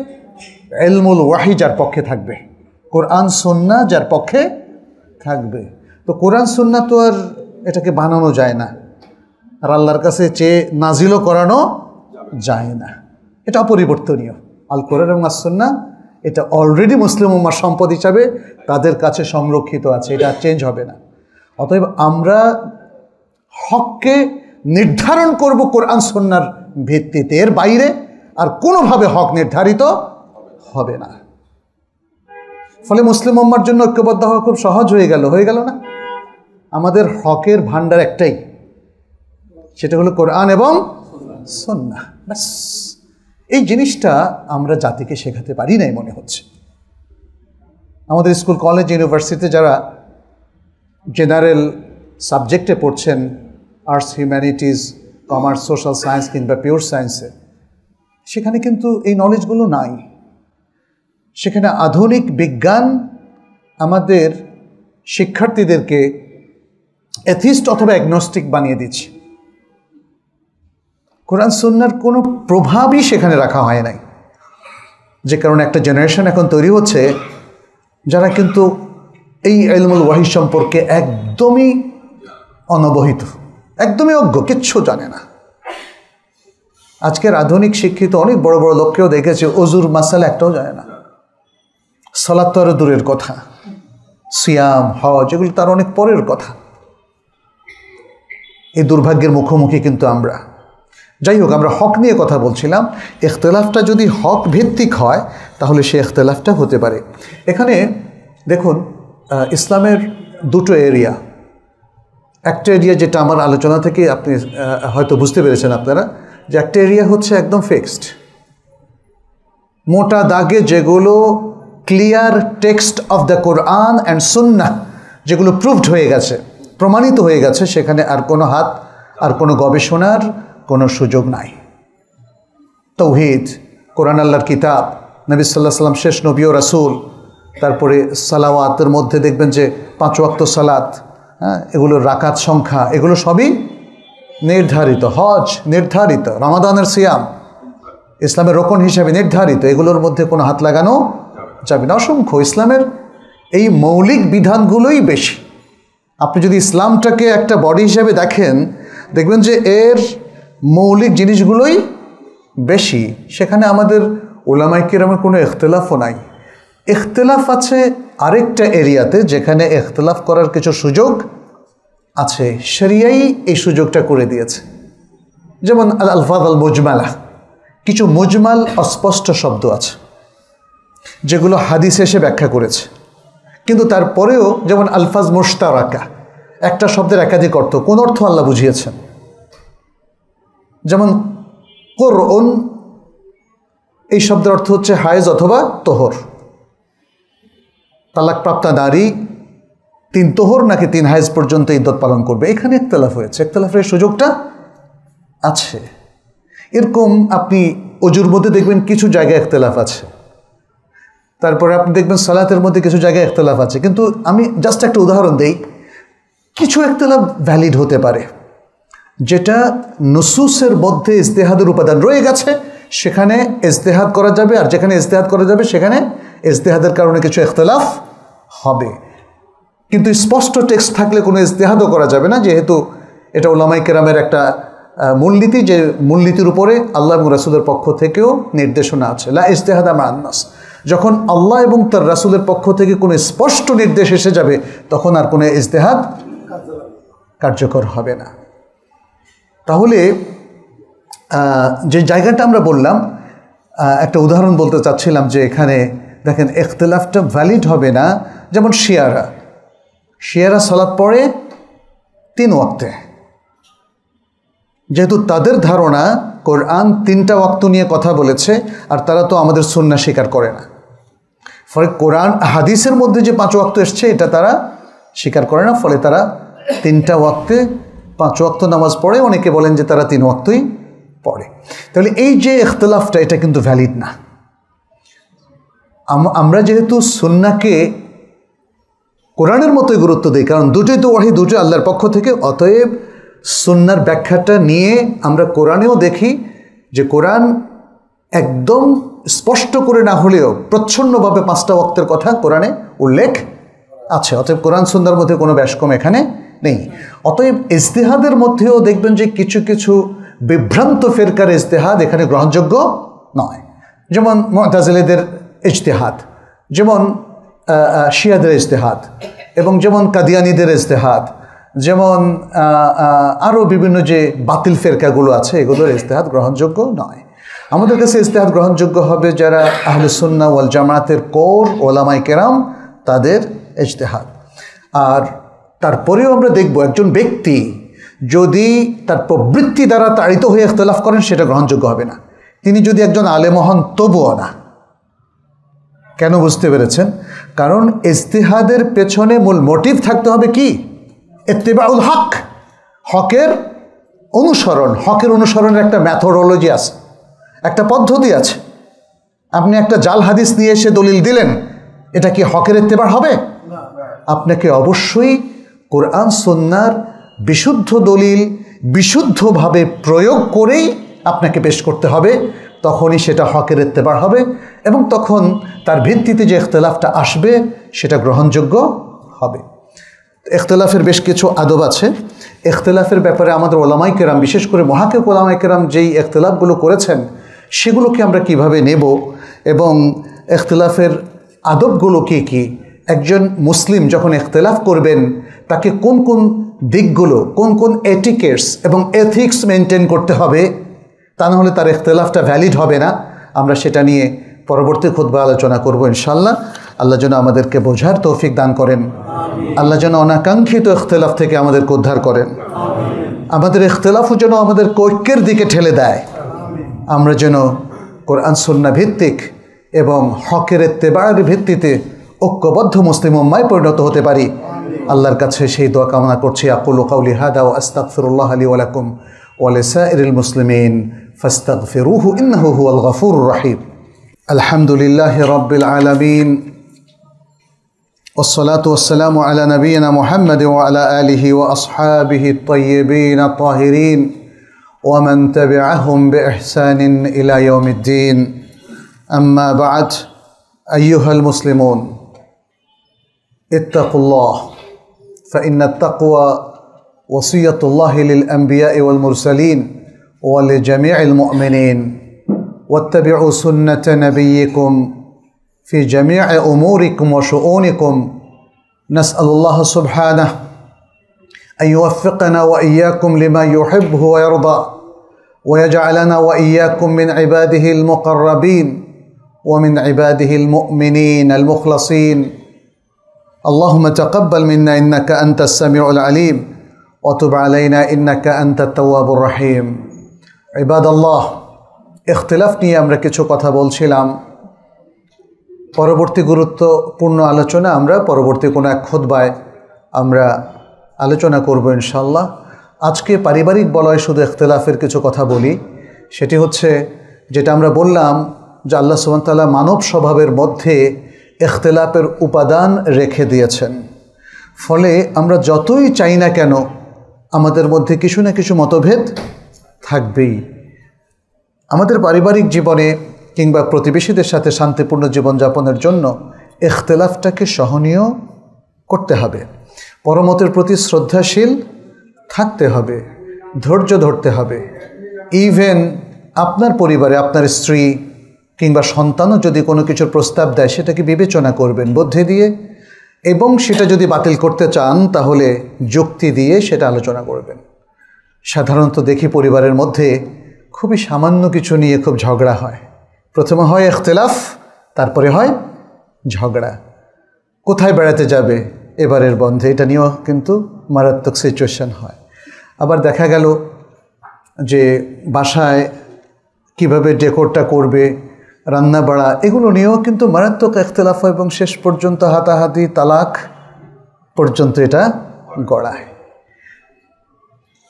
ইলমুল ওয়াহি যার পক্ষে থাকবে, কোরআন সুন্নাহ যার পক্ষে থাকবে। তো কোরআন সুন্নাহ তো আর এটাকে বানানো যায় না, আর আল্লাহর কাছে চেয়ে নাজিলও করানো যায় না, এটা অপরিবর্তনীয়। আল কোরআন এবং আস সুন্নাহ এটা অলরেডি মুসলিম উম্মার সম্পদ হিসাবে তাদের কাছে সংরক্ষিত আছে, এটা চেঞ্জ হবে না। অতএব আমরা হককে নির্ধারণ করব কোরআন সুন্নাহর ভিত্তিতে, এর বাইরে আর কোনোভাবে হক নির্ধারিত হবে না। ফলে মুসলিম উম্মার জন্য ঐক্যবদ্ধ হওয়া খুব সহজ হয়ে গেল না? আমাদের হকের ভান্ডার একটাই, সেটা হলো কোরআন এবং সুন্নাহ। ব্যাস, এই জিনিসটা আমরা জাতিকে শেখাতে পারি নাই মনে হচ্ছে। আমাদের স্কুল, কলেজ, ইউনিভার্সিটিতে যারা জেনারেল সাবজেক্টে পড়ছেন, arts, humanities, commerce, social science কিংবা পিওর সায়েন্সে, সেখানে কিন্তু এই নলেজগুলো নাই। সেখানে আধুনিক বিজ্ঞান আমাদের শিক্ষার্থীদেরকে এথিস্ট অথবা অ্যাগনস্টিক বানিয়ে দিচ্ছে। কোরআন সুন্নাহর কোনো প্রভাবই সেখানে রাখা হয় নাই, যে কারণে একটা জেনারেশন এখন তৈরি হচ্ছে যারা কিন্তু এই ইলমুল ওয়াহি সম্পর্কে একদমই অনবহিত, একদমই অজ্ঞ, কিচ্ছু জানে না। আজকের আধুনিক শিক্ষিত অনেক বড় বড় লোককেও দেখেছে অজুর মাসালা একটাও জানে না, সালাত তো আরও দূরের কথা, সিয়াম হজ এগুলো তার অনেক পরের কথা। এই দুর্ভাগ্যের মুখোমুখি কিন্তু আমরা। যাই হোক, আমরা হক নিয়ে কথা বলছিলাম। ইখতিলাফটা যদি হক ভিত্তিক হয় তাহলে সে ইখতিলাফটা হতে পারে। এখানে দেখুন, ইসলামের দুটো এরিয়া। একটা এরিয়া যেটা আমার আলোচনা থেকে আপনি হয়তো বুঝতে পেরেছেন আপনারা, যে একটা এরিয়া হচ্ছে একদম ফিক্সড, মোটা দাগে যেগুলো clear text of the Quran and সুন্নাহ, যেগুলো প্রুভড হয়ে গেছে, প্রমাণিত হয়ে গেছে, সেখানে আর কোনো হাত, আর কোনো গবেষণার কোনো সুযোগ নাই। তাওহীদ, কোরআন আল্লাহর কিতাব, নবী সাল্লাল্লাহু আলাইহি ওয়াসাল্লাম শেষ নবী ও রাসূল, তারপরে সালাওয়াতের মধ্যে দেখবেন যে 5 ওয়াক্ত সালাত, এগুলোর রাকাত সংখ্যা, এগুলো সবই নির্ধারিত, হজ নির্ধারিত, রমাদানের সিয়াম ইসলামের রোকন হিসাবে নির্ধারিত, এগুলোর মধ্যে কোনো হাত লাগানো যাবে না। অসংখ্য ইসলামের এই মৌলিক বিধানগুলোই বেশি। আপনি যদি ইসলামটাকে একটা বডি হিসাবে দেখেন, দেখবেন যে এর মৌলিক জিনিসগুলোই বেশি। সেখানে আমাদের উলামায়ে কেরামের কোনো ইখতিলাফও নাই। ইখতিলাফ আছে আরেকটা এরিয়াতে, যেখানে ইখতিলাফ করার কিছু সুযোগ আছে, শরিয়াই এই সুযোগটা করে দিয়েছে। যেমন আল আলফাজ আল মুজমালা, কিছু মুজমাল অস্পষ্ট শব্দ আছে যেগুলো হাদিসে এসে ব্যাখ্যা করেছে, কিন্তু তারপরেও যেমন আলফাজ মুশতারাকা, একটা শব্দের একাধিক অর্থ, কোন অর্থ আল্লাহ বুঝিয়েছেন। যেমন কুরআন, এই শব্দের অর্থ হচ্ছে হায়েজ অথবা তোহর। তালাকপ্রাপ্তা নারী 3 তোহর নাকি 3 হায়েজ পর্যন্ত ইদ্যত পালন করবে, এখানে ইখতিলাফ হয়েছে, ইখতিলাফের সুযোগটা আছে। এরকম আপনি অজুর মধ্যে দেখবেন কিছু জায়গায় ইখতিলাফ আছে, তারপরে আপনি দেখবেন সালাতের মধ্যে কিছু জায়গায় ইখতিলাফ আছে। কিন্তু আমি জাস্ট একটা উদাহরণ দেই, কিছু ইখতিলাফ ভ্যালিড হতে পারে যেটা নুসুসের মধ্যে ইজতিহাদের উপাদান রয়ে গেছে, সেখানে ইজতিহাদ করা যাবে, আর যেখানে ইজতিহাদ করা যাবে সেখানে ইজতিহাদের কারণে কিছু ইখতিলাফ হবে। কিন্তু স্পষ্ট টেক্সট থাকলে কোনো ইজতিহাদও করা যাবে না, যেহেতু এটা উলামায়ে কেরামের একটা মূলনীতি, যে মূলনীতির উপরে আল্লাহ এবং রাসূলের পক্ষ থেকেও নির্দেশনা আছে। লা ইজতিহাদা মা'আন নাস, যখন আল্লাহ এবং তার রাসূলের পক্ষ থেকে কোনো স্পষ্ট নির্দেশ এসে যাবে, তখন আর কোনো ইজতিহাদ কার্যকর হবে না। তাহলে যে জায়গাটা আমরা বললাম, একটা উদাহরণ বলতে চাচ্ছিলাম, যে এখানে দেখেন ইখতিলাফটা ভ্যালিড হবে না। যেমন শিয়ারা সালাত পড়ে 3 ওয়াক্তে, যেহেতু তাদের ধারণা কোরআন 3টা ওয়াক্ত নিয়ে কথা বলেছে, আর তারা তো আমাদের সুন্নাহ স্বীকার করে না, ফলে কোরআন হাদিসের মধ্যে যে 5 ওয়াক্ত এসছে এটা তারা স্বীকার করে না, ফলে তারা 3টা ওয়াক্তে 5 ওয়াক্ত নামাজ পড়ে। অনেকে বলেন যে তারা 3 ওয়াক্তই পড়ে। তাহলে এই যে ইখতিলাফটা, এটা কিন্তু ভ্যালিড না। আমরা যেহেতু সুন্নাহকে কোরআনের মতোই গুরুত্ব দিই, কারণ দুটোই তো ওয়াহি, দুটো আল্লাহর পক্ষ থেকে, অতএব সুন্নাহর ব্যাখ্যাটা নিয়ে আমরা কোরআনেও দেখি যে কোরআন একদম স্পষ্ট করে না হলেও প্রচ্ছন্নভাবে 5টা ওয়াক্তের কথা কোরআনে উল্লেখ আছে। অতএব কোরআন সুন্নাহর মধ্যে কোনো ব্যাসকম এখানে নেই। অতএব ইজতিহাদের মধ্যেও দেখবেন যে কিছু কিছু বিভ্রান্ত ফেরকার ইজতিহাদ এখানে গ্রহণযোগ্য নয়। যেমন মুতাজিলাদের ইজতিহাদ, যেমন শিয়াদের ইজতিহাদ, এবং যেমন কাদিয়ানীদের ইজতিহাদ, যেমন আরও বিভিন্ন যে বাতিল ফেরকাগুলো আছে, এগুলোর ইজতিহাদ গ্রহণযোগ্য নয়। আমাদের কাছে ইজতিহাদ গ্রহণযোগ্য হবে যারা আহলে সুন্নাহ ওয়াল জামাতের কোর ওলামায়ে কেরাম, তাদের ইজতিহাদ। আর তারপরেও আমরা দেখব একজন ব্যক্তি যদি তার প্রবৃত্তি দ্বারা তাড়িত হয়ে ইখতিলাফ করেন, সেটা গ্রহণযোগ্য হবে না। তিনি যদি একজন আলেম হন তবুও না। কেন, বুঝতে পেরেছেন? কারণ ইজতিহাদের পেছনে মূল মোটিভ থাকতে হবে কি? ইত্তিবাউল হক, হকের অনুসরণ। হকের অনুসরণের একটা ম্যাথোডোলজি আছে, একটা পদ্ধতি আছে। আপনি একটা জাল হাদিস নিয়ে এসে দলিল দিলেন, এটা কি হকের ইত্তিবা হবে? আপনাকে অবশ্যই কোরআন সুন্নাহর বিশুদ্ধ দলিল বিশুদ্ধভাবে প্রয়োগ করেই আপনাকে পেশ করতে হবে, তখনই সেটা হকের ইত্তিবা হবে, এবং তখন তার ভিত্তিতে যে ইখতিলাফটা আসবে সেটা গ্রহণযোগ্য হবে। ইখতিলাফের বেশ কিছু আদব আছে। ইখতিলাফের ব্যাপারে আমাদের ওলামায়ে কেরাম, বিশেষ করে মুহাক্কিক ওলামায়ে কেরাম যেই ইখতিলাফগুলো করেছেন সেগুলোকে আমরা কিভাবে নেব এবং ইখতিলাফের আদবগুলো কী কী, একজন মুসলিম যখন ইখতিলাফ করবেন তাকে কোন কোন দিকগুলো, কোন কোন এটিকেটস এবং এথিক্স মেনটেন করতে হবে, তা না হলে তার ইখতিলাফটা ভ্যালিড হবে না, আমরা সেটা নিয়ে পরবর্তী খুতবা আলোচনা করব ইনশাআল্লাহ। আল্লাহ যেন আমাদেরকে বোঝার তৌফিক দান করেন, আল্লাহ যেন অনাকাঙ্ক্ষিত ইখতিলাফ থেকে আমাদেরকে উদ্ধার করেন, আমাদের ইখতিলাফও যেন আমাদের ঐক্যের দিকে ঠেলে দেয়, আমরা যেন কোরআন সুন্নাহ ভিত্তিক এবং হকের ইত্তেবা'র ভিত্তিতে ঐক্যবদ্ধ মুসলিম উম্মায় পরিণত হতে পারি। আল্লাহর কাছে সেই দোয়া কামনা করছি। আকুলু কাউলি হাদা ওয়া আস্তাগফিরুল্লাহ লি ওয়া লাকুম ওয়া লিসাইরিল মুসলিমিন ফাস্তাগফিরুহু ইন্নাহু হুয়াল গফুরুর রহিম। আলহামদুলিল্লাহি রাব্বিল আলামিন والصلاة والسلام على نبينا محمد وعلى آله وأصحابه الطيبين الطاهرين ومن تبعهم بإحسان إلى يوم الدين. أما بعد، أيها المسلمون، اتقوا الله، فإن التقوى وصية الله للأنبياء والمرسلين ولجميع المؤمنين، واتبعوا سنة نبيكم في جميع أموركم وشؤونكم. نسأل الله سبحانه أن يوفقنا وإياكم لما يحبه ويرضى، ويجعلنا وإياكم من عباده المقربين ومن عباده المؤمنين المخلصين. اللهم تقبل منا إنك أنت السميع العليم، وتب علينا إنك أنت التواب الرحيم. عباد الله، اختلاف নিয়ে আমরা কিছু কথা বলছিলাম। পরবর্তী গুরুত্বপূর্ণ আলোচনা আমরা পরবর্তী কোনো এক খুতবায় আমরা আলোচনা করব ইনশাআল্লাহ। আজকে পারিবারিক বলয়ে শুধু ইখতিলাফের কিছু কথা বলি। সেটি হচ্ছে যেটা আমরা বললাম যে আল্লাহ সুবহানাহু ওয়া তাআলা মানব স্বভাবের মধ্যে ইখতিলাফের উপাদান রেখে দিয়েছেন। ফলে আমরা যতই চাই না কেন আমাদের মধ্যে কিছু না কিছু মতভেদ থাকবেই। আমাদের পারিবারিক জীবনে কিংবা প্রতিবেশীদের সাথে শান্তিপূর্ণ জীবনযাপনের জন্য ইখতিলাফটাকে সহনীয় করতে হবে, পরমতের প্রতি শ্রদ্ধাশীল থাকতে হবে, ধৈর্য ধরতে হবে। ইভেন আপনার পরিবারে আপনার স্ত্রী কিংবা সন্তানও যদি কোনো কিছুর প্রস্তাব দেয় সেটাকে বিবেচনা করবেন বুদ্ধি দিয়ে, এবং সেটা যদি বাতিল করতে চান তাহলে যুক্তি দিয়ে সেটা আলোচনা করবেন। সাধারণত দেখি পরিবারের মধ্যে খুবই সামান্য কিছু নিয়ে খুব ঝগড়া হয়। প্রথমে হয় ইখতিলাফ, তারপরে হয় ঝগড়া। কোথায় বেড়াতে যাবে এবারের বন্ধে, এটা নিয়েও কিন্তু মারাত্মক সিচুয়েশন হয়। আবার দেখা গেল যে বাসায় কিভাবে ডেকোরটা করবে, রান্না বাড়া, এগুলো নিয়েও কিন্তু মারাত্মক ইখতিলাফ হয় এবং শেষ পর্যন্ত হাতাহাতি তালাক পর্যন্ত এটা গড়ায়।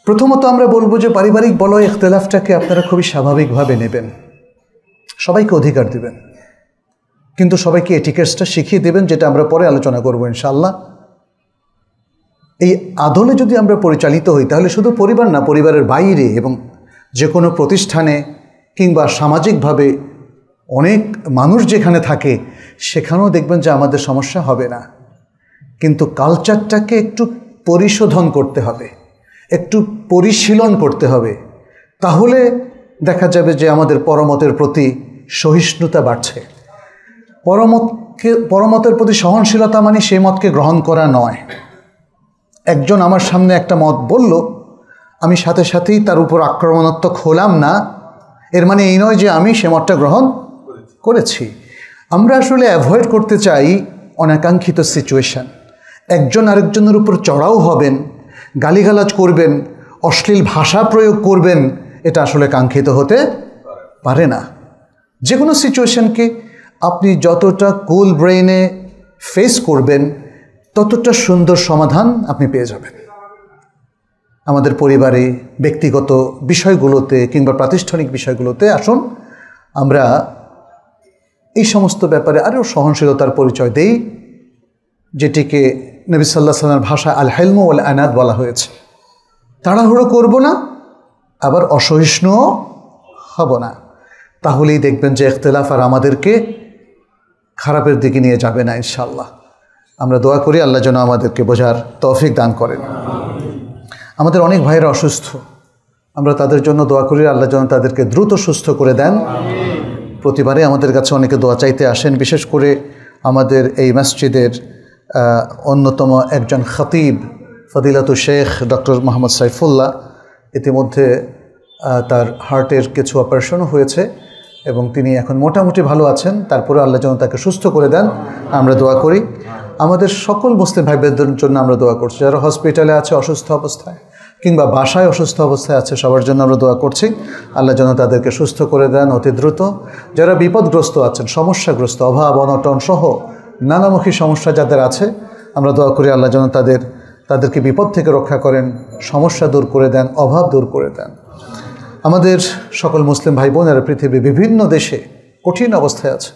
প্রথমত আমরা বলবো যে পারিবারিক বলয়ে ইখতিলাফটাকে আপনারা খুবই স্বাভাবিকভাবে নেবেন, সবাইকে অধিকার দিবেন, কিন্তু সবাইকে এটিকেটসটা শিখিয়ে দেবেন, যেটা আমরা পরে আলোচনা করব ইনশাআল্লাহ। এই আদলে যদি আমরা পরিচালিত হই তাহলে শুধু পরিবার না, পরিবারের বাইরে এবং যে কোনো প্রতিষ্ঠানে কিংবা সামাজিকভাবে অনেক মানুষ যেখানে থাকে সেখানেও দেখবেন যে আমাদের সমস্যা হবে না। কিন্তু কালচারটাকে একটু পরিশোধন করতে হবে, একটু পরিশীলন করতে হবে, তাহলে দেখা যাবে যে আমাদের পরমতের প্রতি সহিষ্ণুতা বাড়ছে। পরমতের প্রতি সহনশীলতা মানে সেই মতকে গ্রহণ করা নয়। একজন আমার সামনে একটা মত বলল, আমি সাথে সাথেই তার উপর আক্রমণাত্মক হলাম না, এর মানে এই নয় যে আমি সে মতটা গ্রহণ করেছি। আমরা আসলে অ্যাভয়েড করতে চাই অনাকাঙ্ক্ষিত সিচুয়েশন। একজন আরেকজনের উপর চড়াও হবেন, গালিগালাজ করবেন, অশ্লীল ভাষা প্রয়োগ করবেন, এটা আসলে কাঙ্ক্ষিত হতে পারে না। যে কোনো সিচুয়েশনকে আপনি যতটা কুল ব্রেইনে ফেস করবেন ততটা সুন্দর সমাধান আপনি পেয়ে যাবেন। আমাদের পরিবারে ব্যক্তিগত বিষয়গুলোতে কিংবা প্রাতিষ্ঠানিক বিষয়গুলোতে আসুন আমরা এই সমস্ত ব্যাপারে আরও সহনশীলতার পরিচয় দেই, যেটিকে নবী সাল্লাল্লাহু আলাইহি ওয়াসাল্লামের ভাষায় আল হিলমু ওয়াল আনাত বলা হয়েছে। তাড়াহুড়ো করব না, আবার অসহিষ্ণুও হব না, তাহলেই দেখবেন যে ইখতিলাফ আর আমাদেরকে খারাপের দিকে নিয়ে যাবে না ইনশাআল্লাহ। আমরা দোয়া করি আল্লাহ যেন আমাদেরকে বোঝার তৌফিক দান করেন। আমাদের অনেক ভাইয়েরা অসুস্থ, আমরা তাদের জন্য দোয়া করি আল্লাহ যেন তাদেরকে দ্রুত সুস্থ করে দেন। প্রতিবারে আমাদের কাছে অনেকে দোয়া চাইতে আসেন, বিশেষ করে আমাদের এই মসজিদের অন্যতম একজন খতিব ফদিলাতুল শেখ ডক্টর মোহাম্মদ সাইফুল্লাহ, ইতিমধ্যে তার হার্টের কিছু অপারেশনও হয়েছে এবং তিনি এখন মোটামুটি ভালো আছেন। তারপরে আল্লাহ যেন তাকে সুস্থ করে দেন, আমরা দোয়া করি। আমাদের সকল মুসলিম ভাই বোনদের জন্য আমরা দোয়া করছি, যারা হসপিটালে আছে অসুস্থ অবস্থায় কিংবা বাসায় অসুস্থ অবস্থায় আছে, সবার জন্য আমরা দোয়া করছি আল্লাহ যেন তাদেরকে সুস্থ করে দেন অতি দ্রুত। যারা বিপদগ্রস্ত আছেন, সমস্যাগ্রস্ত, অভাব অনটন সহ নানামুখী সমস্যা যাদের আছে, আমরা দোয়া করি আল্লাহ যেন তাদেরকে বিপদ থেকে রক্ষা করেন, সমস্যা দূর করে দেন, অভাব দূর করে দেন। আমাদের সকল মুসলিম ভাই বোনেরা পৃথিবীর বিভিন্ন দেশে কঠিন অবস্থায় আছে।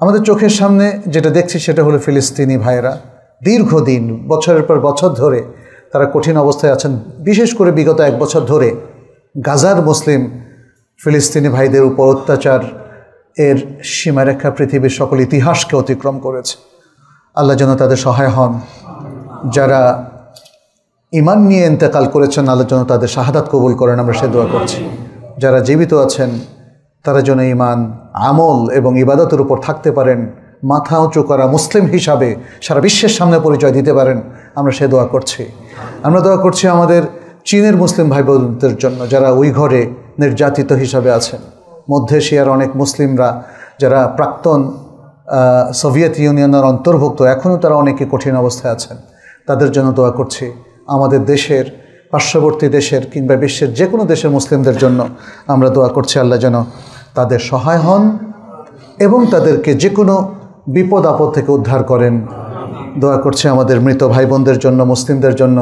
আমাদের চোখের সামনে যেটা দেখছি সেটা হলো ফিলিস্তিনি ভাইয়েরা দীর্ঘদিন বছরের পর বছর ধরে তারা কঠিন অবস্থায় আছেন। বিশেষ করে বিগত 1 বছর ধরে গাজার মুসলিম ফিলিস্তিনি ভাইদের উপর অত্যাচার এর সীমারেখা পৃথিবীর সকল ইতিহাসকে অতিক্রম করেছে। আল্লাহ যেন তাদের সহায় হন। যারা ঈমান নিয়ে ইন্তেকাল করেছেন আল্লাহ যেন তাদের শাহাদাত কবুল করেন, আমরা সে দোয়া করছি। যারা জীবিত আছেন তারা যেন ঈমান, আমল এবং ইবাদতের উপর থাকতে পারেন, মাথা উঁচু করা মুসলিম হিসাবে সারা বিশ্বের সামনে পরিচয় দিতে পারেন, আমরা সে দোয়া করছি। আমরা দোয়া করছি আমাদের চীনের মুসলিম ভাই বোনদের জন্য, যারা উইঘরে নির্যাতিত হিসাবে আছেন। মধ্য এশিয়ার অনেক মুসলিমরা যারা প্রাক্তন সোভিয়েত ইউনিয়নের অন্তর্ভুক্ত, এখনও তারা অনেকে কঠিন অবস্থায় আছেন, তাদের জন্য দোয়া করছি। আমাদের দেশের পার্শ্ববর্তী দেশের কিংবা বিশ্বের যে কোনো দেশের মুসলিমদের জন্য আমরা দোয়া করছি আল্লাহ যেন তাদের সহায় হন এবং তাদেরকে যে কোনো বিপদ আপদ থেকে উদ্ধার করেন। দোয়া করছি আমাদের মৃত ভাই বোনদের জন্য, মুসলিমদের জন্য,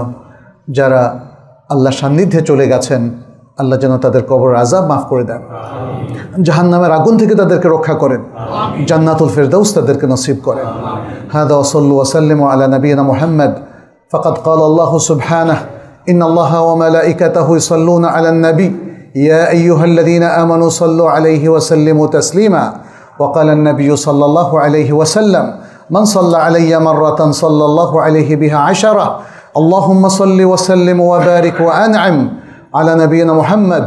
যারা আল্লাহ সান্নিধ্যে চলে গেছেন, আল্লাহ যেন তাদের কবর আযাব মাফ করে দেন, জাহান্নামের আগুন থেকে তাদেরকে রক্ষা করেন, জান্নাতুল ফেরদাউস তাদেরকে নসিব করেন। হাদা ওয়া সাল্লু ওয়া সাল্লিমু আলা নবিয়িনা মুহাম্মদ ফাকাদ ক্বালা আল্লাহু সুবহানাহু ইন্নাল্লাহা ওয়া মালাইকাতাহু ইউসাল্লুনা আলান নবী ইয়া আইয়ুহাল্লাযীনা আমানু সাল্লু আলাইহি ওয়া সাল্লিমু তাসলিমা ওয়া ক্বালা আন-নাবিয়্যু সাল্লাল্লাহু আলাইহি ওয়া সাল্লাম মান সাল্লা আলাইয়া মাররাতান সাল্লাল্লাহু আলাইহি বিহা আশারা আল্লাহুম্মা সাল্লি ওয়া সাল্লিম ওয়া বারিক ওয়া আন'আম على نبينا محمد